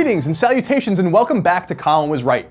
Greetings and salutations and welcome back to Colin Was Right.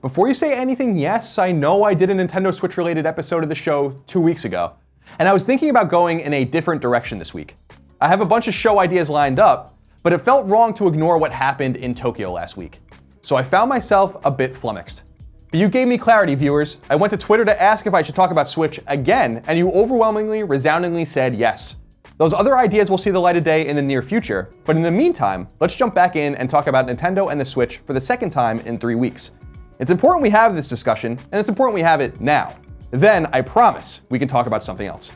Before you say anything, yes, I know I did a Nintendo Switch related episode of the show 2 weeks ago, and I was thinking about going in a different direction this week. I have a bunch of show ideas lined up, but it felt wrong to ignore what happened in Tokyo last week. So I found myself a bit flummoxed. But you gave me clarity, viewers. I went to Twitter to ask if I should talk about Switch again, and you overwhelmingly, resoundingly said yes. Those other ideas will see the light of day in the near future, but in the meantime, let's jump back in and talk about Nintendo and the Switch for the second time in 3 weeks. It's important we have this discussion, and it's important we have it now. Then, I promise, we can talk about something else.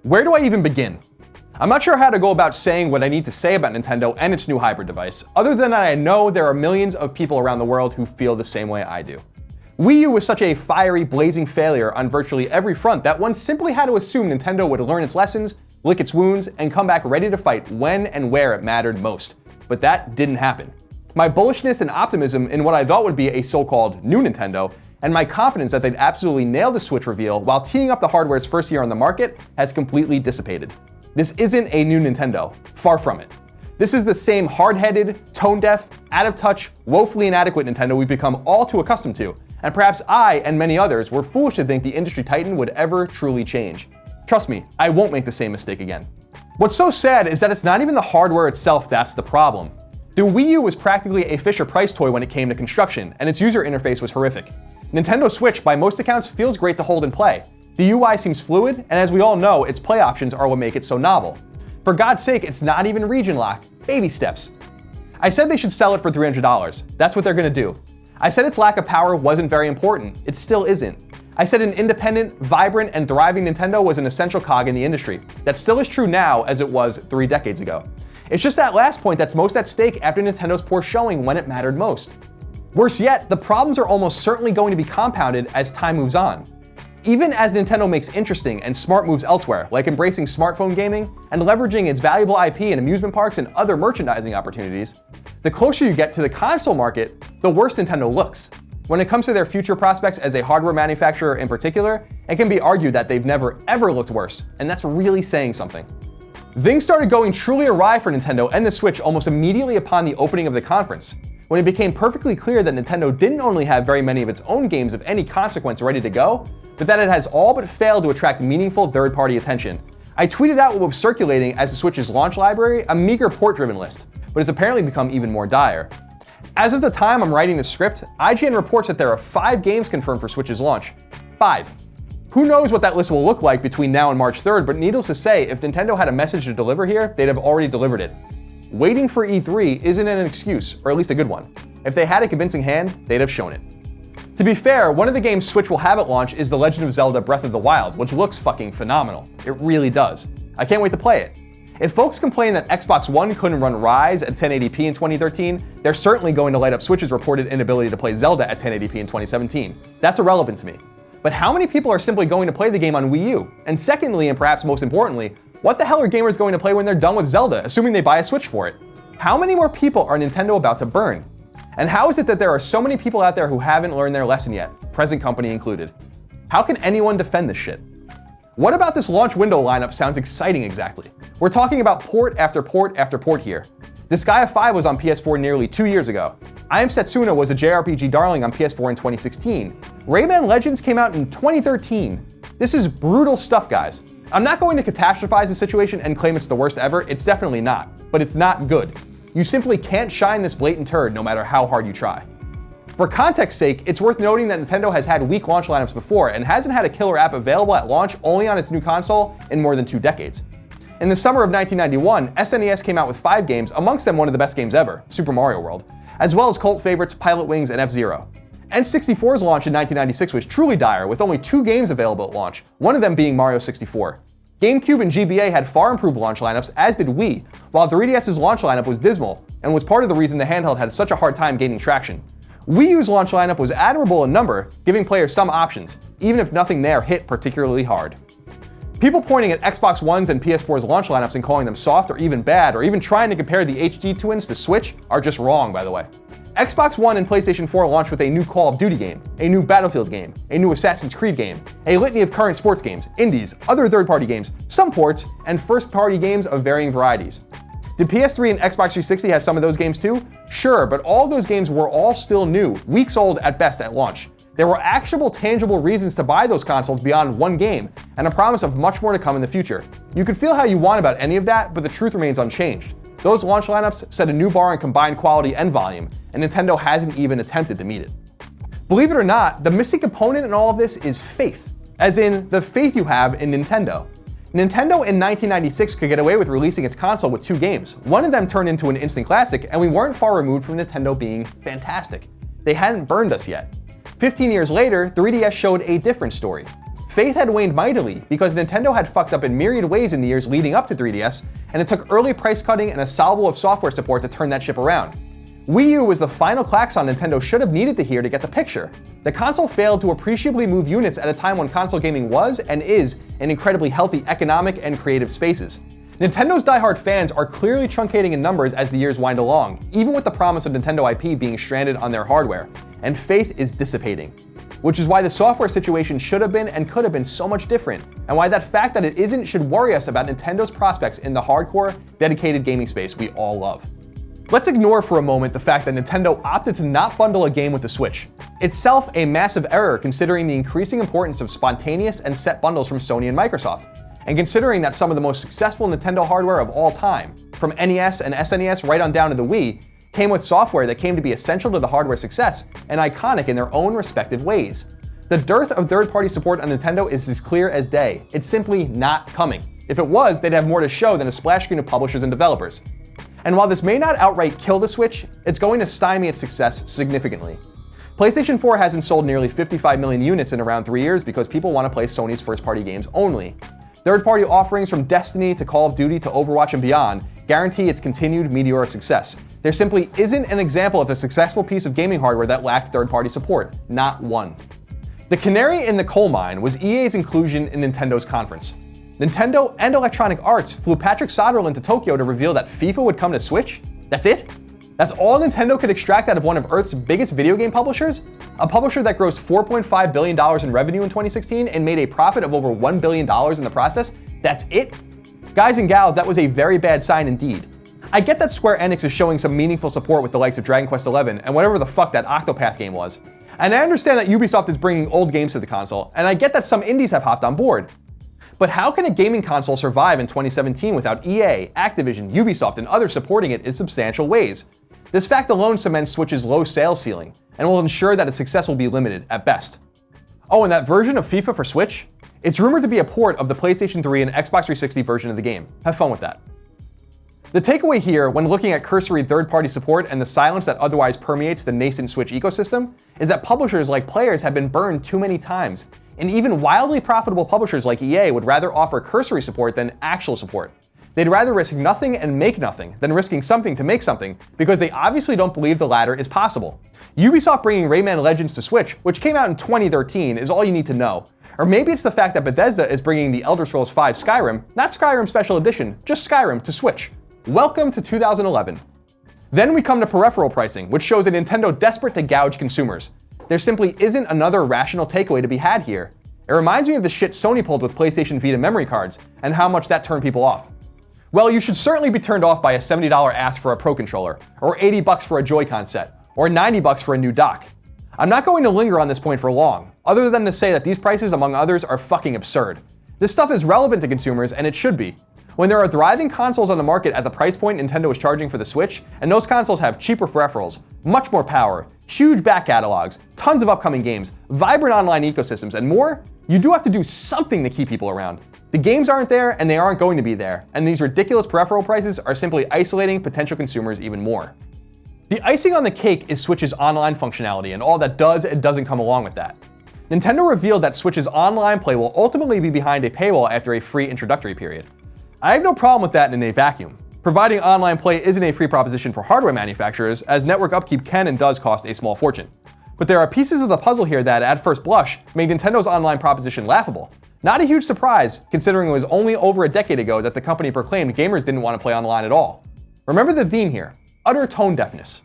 Where do I even begin? I'm not sure how to go about saying what I need to say about Nintendo and its new hybrid device, other than I know there are millions of people around the world who feel the same way I do. Wii U was such a fiery, blazing failure on virtually every front that one simply had to assume Nintendo would learn its lessons, lick its wounds, and come back ready to fight when and where it mattered most. But that didn't happen. My bullishness and optimism in what I thought would be a so-called new Nintendo, and my confidence that they'd absolutely nail the Switch reveal while teeing up the hardware's first year on the market has completely dissipated. This isn't a new Nintendo. Far from it. This is the same hard-headed, tone-deaf, out-of-touch, woefully inadequate Nintendo we've become all too accustomed to, and perhaps I and many others were foolish to think the industry titan would ever truly change. Trust me, I won't make the same mistake again. What's so sad is that it's not even the hardware itself that's the problem. The Wii U was practically a Fisher-Price toy when it came to construction, and its user interface was horrific. Nintendo Switch, by most accounts, feels great to hold and play. The UI seems fluid, and as we all know, its play options are what make it so novel. For God's sake, it's not even region locked. Baby steps. I said they should sell it for $300. That's what they're gonna do. I said its lack of power wasn't very important. It still isn't. I said an independent, vibrant, and thriving Nintendo was an essential cog in the industry. That still is true now as it was 3 decades ago. It's just that last point that's most at stake after Nintendo's poor showing when it mattered most. Worse yet, the problems are almost certainly going to be compounded as time moves on. Even as Nintendo makes interesting and smart moves elsewhere, like embracing smartphone gaming and leveraging its valuable IP in amusement parks and other merchandising opportunities, the closer you get to the console market, the worse Nintendo looks. When it comes to their future prospects as a hardware manufacturer in particular, it can be argued that they've never ever looked worse, and that's really saying something. Things started going truly awry for Nintendo and the Switch almost immediately upon the opening of the conference, when it became perfectly clear that Nintendo didn't only have very many of its own games of any consequence ready to go, but that it has all but failed to attract meaningful third-party attention. I tweeted out what was circulating as the Switch's launch library, a meager port-driven list, but it's apparently become even more dire. As of the time I'm writing the script, IGN reports that there are 5 games confirmed for Switch's launch. 5. Who knows what that list will look like between now and March 3rd, but needless to say, if Nintendo had a message to deliver here, they'd have already delivered it. Waiting for E3 isn't an excuse, or at least a good one. If they had a convincing hand, they'd have shown it. To be fair, one of the games Switch will have at launch is The Legend of Zelda Breath of the Wild, which looks fucking phenomenal. It really does. I can't wait to play it. If folks complain that Xbox One couldn't run Rise at 1080p in 2013, they're certainly going to light up Switch's reported inability to play Zelda at 1080p in 2017. That's irrelevant to me. But how many people are simply going to play the game on Wii U? And secondly, and perhaps most importantly, what the hell are gamers going to play when they're done with Zelda, assuming they buy a Switch for it? How many more people are Nintendo about to burn? And how is it that there are so many people out there who haven't learned their lesson yet, present company included? How can anyone defend this shit? What about this launch window lineup sounds exciting exactly? We're talking about port after port after port here. Disgaea 5 was on PS4 nearly 2 years ago. I Am Setsuna was a JRPG darling on PS4 in 2016. Rayman Legends came out in 2013. This is brutal stuff, guys. I'm not going to catastrophize the situation and claim it's the worst ever, it's definitely not. But it's not good. You simply can't shine this blatant turd no matter how hard you try. For context's sake, it's worth noting that Nintendo has had weak launch lineups before and hasn't had a killer app available at launch only on its new console in more than 2 decades. In the summer of 1991, SNES came out with 5 games, amongst them one of the best games ever, Super Mario World, as well as cult favorites Pilot Wings and F-Zero. N64's launch in 1996 was truly dire, with only 2 games available at launch, one of them being Mario 64. GameCube and GBA had far improved launch lineups, as did Wii, while 3DS's launch lineup was dismal, and was part of the reason the handheld had such a hard time gaining traction. Wii U's launch lineup was admirable in number, giving players some options, even if nothing there hit particularly hard. People pointing at Xbox One's and PS4's launch lineups and calling them soft or even bad, or even trying to compare the HD twins to Switch, are just wrong, by the way. Xbox One and PlayStation 4 launched with a new Call of Duty game, a new Battlefield game, a new Assassin's Creed game, a litany of current sports games, indies, other third-party games, some ports, and first-party games of varying varieties. Did PS3 and Xbox 360 have some of those games too? Sure, but all of those games were all still new, weeks old at best at launch. There were actionable, tangible reasons to buy those consoles beyond one game, and a promise of much more to come in the future. You can feel how you want about any of that, but the truth remains unchanged. Those launch lineups set a new bar in combined quality and volume, and Nintendo hasn't even attempted to meet it. Believe it or not, the missing component in all of this is faith, as in the faith you have in Nintendo. Nintendo in 1996 could get away with releasing its console with 2 games. One of them turned into an instant classic, and we weren't far removed from Nintendo being fantastic. They hadn't burned us yet. 15 years later, 3DS showed a different story. Faith had waned mightily because Nintendo had fucked up in myriad ways in the years leading up to 3DS, and it took early price cutting and a salvo of software support to turn that ship around. Wii U was the final klaxon Nintendo should have needed to hear to get the picture. The console failed to appreciably move units at a time when console gaming was, and is, in incredibly healthy economic and creative spaces. Nintendo's diehard fans are clearly truncating in numbers as the years wind along, even with the promise of Nintendo IP being stranded on their hardware, and faith is dissipating. Which is why the software situation should have been and could have been so much different, and why that fact that it isn't should worry us about Nintendo's prospects in the hardcore, dedicated gaming space we all love. Let's ignore for a moment the fact that Nintendo opted to not bundle a game with the Switch. Itself a massive error considering the increasing importance of spontaneous and set bundles from Sony and Microsoft, and considering that some of the most successful Nintendo hardware of all time, from NES and SNES right on down to the Wii, came with software that came to be essential to the hardware success and iconic in their own respective ways. The dearth of third-party support on Nintendo is as clear as day. It's simply not coming. If it was, they'd have more to show than a splash screen of publishers and developers. And while this may not outright kill the Switch, it's going to stymie its success significantly. PlayStation 4 hasn't sold nearly 55 million units in around 3 years because people want to play Sony's first-party games only. Third-party offerings from Destiny to Call of Duty to Overwatch and beyond guarantee its continued meteoric success. There simply isn't an example of a successful piece of gaming hardware that lacked third-party support. Not one. The canary in the coal mine was EA's inclusion in Nintendo's conference. Nintendo and Electronic Arts flew Patrick Soderlund to Tokyo to reveal that FIFA would come to Switch? That's it? That's all Nintendo could extract out of one of Earth's biggest video game publishers? A publisher that grossed $4.5 billion in revenue in 2016 and made a profit of over $1 billion in the process? That's it? Guys and gals, that was a very bad sign indeed. I get that Square Enix is showing some meaningful support with the likes of Dragon Quest XI and whatever the fuck that Octopath game was. And I understand that Ubisoft is bringing old games to the console, and I get that some indies have hopped on board. But how can a gaming console survive in 2017 without EA, Activision, Ubisoft, and others supporting it in substantial ways? This fact alone cements Switch's low sales ceiling, and will ensure that its success will be limited at best. Oh, and that version of FIFA for Switch? It's rumored to be a port of the PlayStation 3 and Xbox 360 version of the game. Have fun with that. The takeaway here, when looking at cursory third-party support and the silence that otherwise permeates the nascent Switch ecosystem, is that publishers like players have been burned too many times, and even wildly profitable publishers like EA would rather offer cursory support than actual support. They'd rather risk nothing and make nothing than risking something to make something, because they obviously don't believe the latter is possible. Ubisoft bringing Rayman Legends to Switch, which came out in 2013, is all you need to know. Or maybe it's the fact that Bethesda is bringing the Elder Scrolls V Skyrim, not Skyrim Special Edition, just Skyrim to Switch. Welcome to 2011. Then we come to peripheral pricing, which shows a Nintendo desperate to gouge consumers. There simply isn't another rational takeaway to be had here. It reminds me of the shit Sony pulled with PlayStation Vita memory cards, and how much that turned people off. Well, you should certainly be turned off by a $70 ask for a Pro Controller, or $80 for a Joy-Con set, or $90 for a new dock. I'm not going to linger on this point for long, other than to say that these prices, among others, are fucking absurd. This stuff is relevant to consumers, and it should be. When there are thriving consoles on the market at the price point Nintendo is charging for the Switch, and those consoles have cheaper peripherals, much more power, huge back catalogs, tons of upcoming games, vibrant online ecosystems, and more, you do have to do something to keep people around. The games aren't there, and they aren't going to be there, and these ridiculous peripheral prices are simply isolating potential consumers even more. The icing on the cake is Switch's online functionality and all that does and doesn't come along with that. Nintendo revealed that Switch's online play will ultimately be behind a paywall after a free introductory period. I have no problem with that in a vacuum. Providing online play isn't a free proposition for hardware manufacturers, as network upkeep can and does cost a small fortune. But there are pieces of the puzzle here that, at first blush, make Nintendo's online proposition laughable. Not a huge surprise, considering it was only over a decade ago that the company proclaimed gamers didn't want to play online at all. Remember the theme here: utter tone deafness.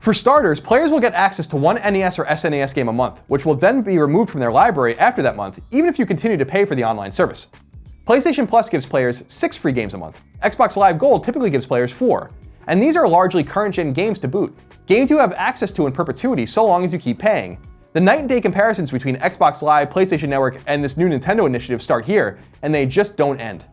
For starters, players will get access to one NES or SNES game a month, which will then be removed from their library after that month, even if you continue to pay for the online service. PlayStation Plus gives players 6 free games a month. Xbox Live Gold typically gives players 4. And these are largely current-gen games to boot. Games you have access to in perpetuity so long as you keep paying. The night and day comparisons between Xbox Live, PlayStation Network, and this new Nintendo initiative start here, and they just don't end.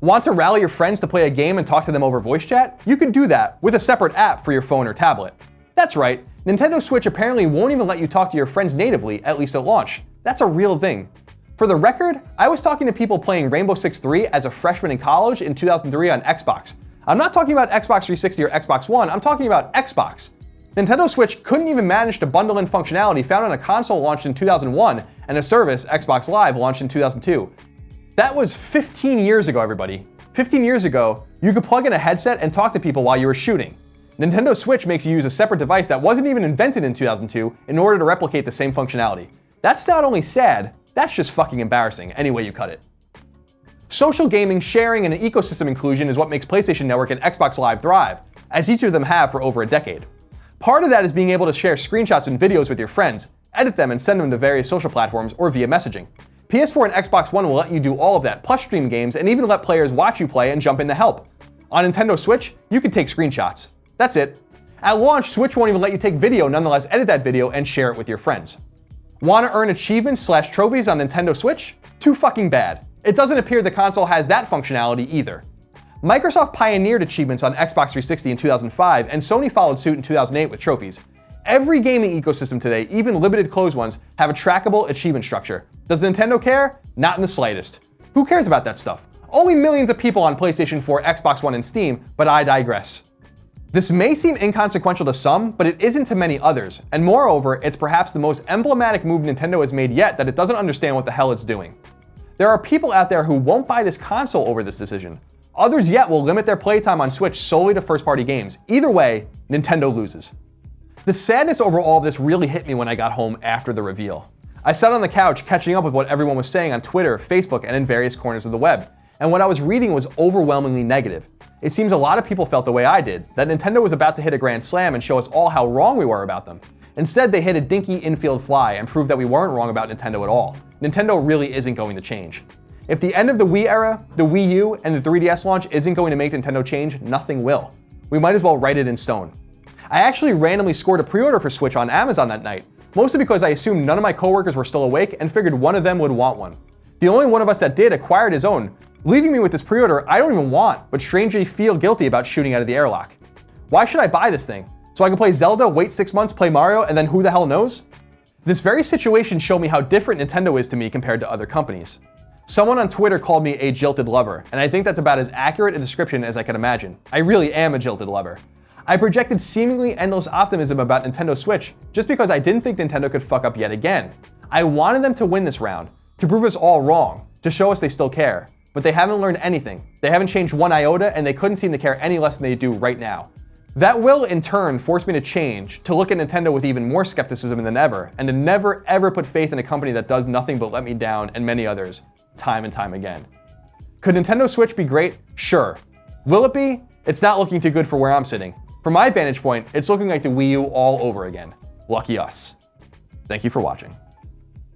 Want to rally your friends to play a game and talk to them over voice chat? You can do that with a separate app for your phone or tablet. That's right, Nintendo Switch apparently won't even let you talk to your friends natively, at least at launch. That's a real thing. For the record, I was talking to people playing Rainbow Six 3 as a freshman in college in 2003 on Xbox. I'm not talking about Xbox 360 or Xbox One, I'm talking about Xbox. Nintendo Switch couldn't even manage to bundle in functionality found on a console launched in 2001 and a service, Xbox Live, launched in 2002. That was 15 years ago, everybody. 15 years ago, you could plug in a headset and talk to people while you were shooting. Nintendo Switch makes you use a separate device that wasn't even invented in 2002 in order to replicate the same functionality. That's not only sad, that's just fucking embarrassing, any way you cut it. Social gaming, sharing, and an ecosystem inclusion is what makes PlayStation Network and Xbox Live thrive, as each of them have for over a decade. Part of that is being able to share screenshots and videos with your friends, edit them and send them to various social platforms or via messaging. PS4 and Xbox One will let you do all of that, plus stream games and even let players watch you play and jump in to help. On Nintendo Switch, you can take screenshots. That's it. At launch, Switch won't even let you take video, nonetheless edit that video and share it with your friends. Want to earn achievements/trophies on Nintendo Switch? Too fucking bad. It doesn't appear the console has that functionality either. Microsoft pioneered achievements on Xbox 360 in 2005, and Sony followed suit in 2008 with trophies. Every gaming ecosystem today, even limited closed ones, have a trackable achievement structure. Does Nintendo care? Not in the slightest. Who cares about that stuff? Only millions of people on PlayStation 4, Xbox One, and Steam, but I digress. This may seem inconsequential to some, but it isn't to many others, and moreover, it's perhaps the most emblematic move Nintendo has made yet that it doesn't understand what the hell it's doing. There are people out there who won't buy this console over this decision. Others yet will limit their playtime on Switch solely to first-party games. Either way, Nintendo loses. The sadness over all of this really hit me when I got home after the reveal. I sat on the couch catching up with what everyone was saying on Twitter, Facebook, and in various corners of the web, and what I was reading was overwhelmingly negative. It seems a lot of people felt the way I did, that Nintendo was about to hit a grand slam and show us all how wrong we were about them. Instead, they hit a dinky infield fly and proved that we weren't wrong about Nintendo at all. Nintendo really isn't going to change. If the end of the Wii era, the Wii U, and the 3DS launch isn't going to make Nintendo change, nothing will. We might as well write it in stone. I actually randomly scored a pre-order for Switch on Amazon that night, mostly because I assumed none of my coworkers were still awake and figured one of them would want one. The only one of us that did acquired his own, leaving me with this pre-order I don't even want, but strangely feel guilty about shooting out of the airlock. Why should I buy this thing? So I can play Zelda, wait 6 months, play Mario, and then who the hell knows? This very situation showed me how different Nintendo is to me compared to other companies. Someone on Twitter called me a jilted lover, and I think that's about as accurate a description as I could imagine. I really am a jilted lover. I projected seemingly endless optimism about Nintendo Switch just because I didn't think Nintendo could fuck up yet again. I wanted them to win this round, to prove us all wrong, to show us they still care. But they haven't learned anything. They haven't changed one iota, and they couldn't seem to care any less than they do right now. That will, in turn, force me to change, to look at Nintendo with even more skepticism than ever, and to never ever put faith in a company that does nothing but let me down and many others, time and time again. Could Nintendo Switch be great? Sure. Will it be? It's not looking too good for where I'm sitting. From my vantage point, it's looking like the Wii U all over again. Lucky us. Thank you for watching.